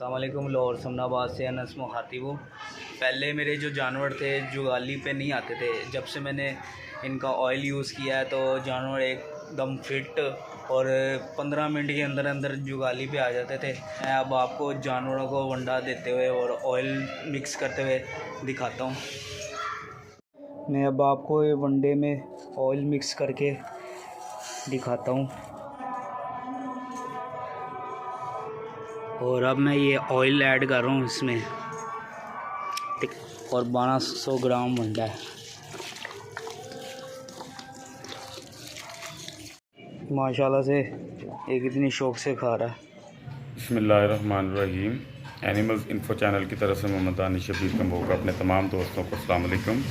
अस्सलाम वालेकुम। लाहौर समनाबाद से अनस मुखातिब। पहले मेरे जो जानवर थे जुगाली पे नहीं आते थे। जब से मैंने इनका ऑयल यूज़ किया है तो जानवर एकदम फिट और 15 मिनट के अंदर अंदर जुगाली पे आ जाते थे। मैं अब आपको जानवरों को वंडा देते हुए और ऑयल मिक्स करते हुए दिखाता हूँ। मैं अब आपको ये वनडे में ऑयल मिक्स करके दिखाता हूँ। और अब मैं ये ऑयल ऐड कर रहा हूँ इसमें और 1200 ग्राम वंडा है। माशाल्लाह से एक इतनी शौक से खा रहा है। बिस्मिल्लाहिर्रहमानिर्रहीम। एनिमल्स इन्फो चैनल की तरफ से मोहम्मद दानिश शबीर कंबोग अपने तमाम दोस्तों को अस्सलाम वालेकुम।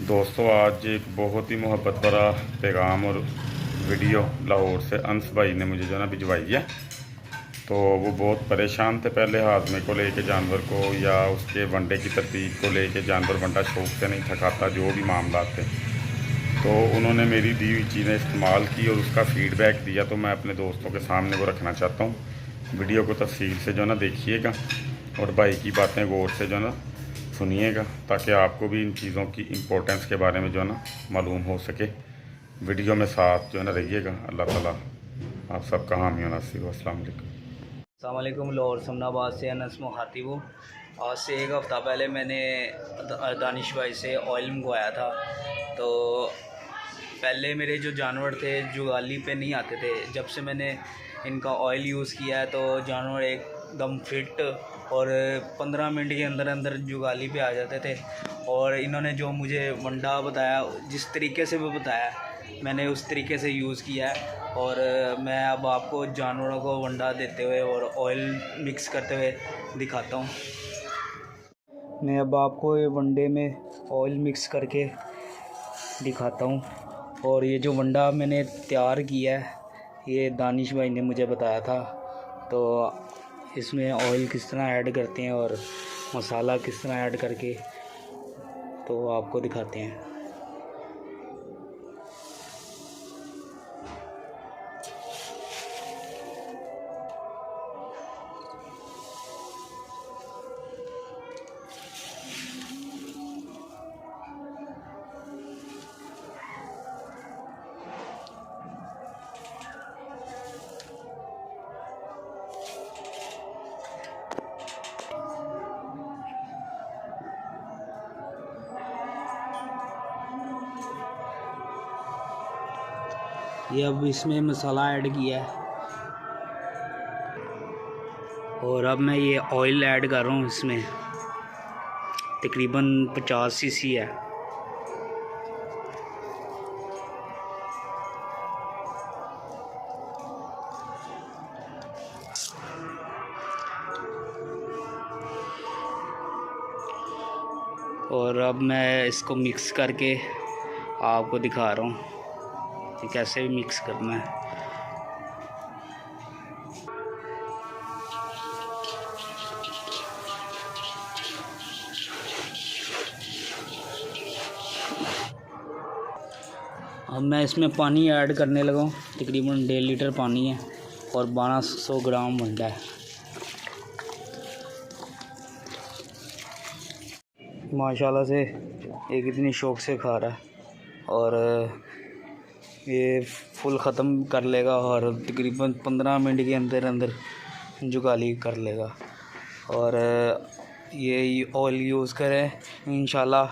दोस्तों, आज एक बहुत ही मोहब्बत भरा पैगाम और वीडियो लाहौर से अंस भाई ने मुझे जो ना भिजवाई है। तो वो बहुत परेशान थे पहले हाजमे को लेके जानवर को या उसके वंडे की तरतीब को लेके। जानवर वंडा शौक से नहीं थकाता, जो भी मामला थे। तो उन्होंने मेरी दी हुई चीज़ें इस्तेमाल की और उसका फ़ीडबैक दिया, तो मैं अपने दोस्तों के सामने वो रखना चाहता हूँ। वीडियो को तफसील से जो ना देखिएगा और भाई की बातें गौर से जो ना सुनिएगा, ताकि आपको भी इन चीज़ों की इम्पोर्टेंस के बारे में जो ना मालूम हो सके। वीडियो में साथ जो ना रहिएगा। अल्लाह ताला आप सबका हामी और नासिर हो। अस्सलाम वालेकुम। अस्सलाम वालेकुम। लाहौर समनाबाद से अनस मुखातिब। आज से एक हफ़्ता पहले मैंने दानिश भाई से ऑयल मंगवाया था। तो पहले मेरे जो जानवर थे जुगाली पे नहीं आते थे। जब से मैंने इनका ऑयल यूज़ किया है तो जानवर एकदम फिट और 15 मिनट के अंदर अंदर जुगाली पे आ जाते थे। और इन्होंने जो मुझे वंडा बताया, जिस तरीके से वो बताया, मैंने उस तरीके से यूज़ किया है। और मैं अब आपको जानवरों को वंडा देते हुए और ऑयल मिक्स करते हुए दिखाता हूँ। मैं अब आपको ये वनडे में ऑयल मिक्स करके दिखाता हूँ। और ये जो वंडा मैंने तैयार किया है ये दानिश भाई ने मुझे बताया था। तो इसमें ऑयल किस तरह ऐड करते हैं और मसाला किस तरह ऐड करके तो आपको दिखाते हैं। ये अब इसमें मसाला ऐड किया है और अब मैं ये ऑयल ऐड कर रहा हूँ। इसमें तकरीबन 50 सीसी है। और अब मैं इसको मिक्स करके आपको दिखा रहा हूँ कि कैसे मिक्स करना है। अब मैं इसमें पानी ऐड करने लगा हूँ। तकरीबन 1.5 लीटर पानी है और 1200 ग्राम वंडा है। माशाल्लाह से एक इतनी शौक से खा रहा है और ये फुल ख़त्म कर लेगा और तकरीबन 15 मिनट के अंदर अंदर जुगाली कर लेगा। और ये ऑयल यूज़ करें इंशाल्लाह,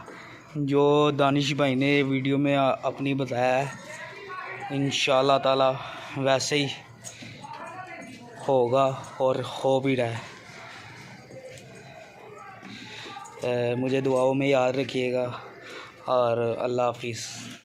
जो दानिश भाई ने वीडियो में अपनी बताया है इंशाल्लाह ताला वैसे ही होगा और हो भी रहा है। मुझे दुआओं में याद रखिएगा और अल्लाह हाफिज़।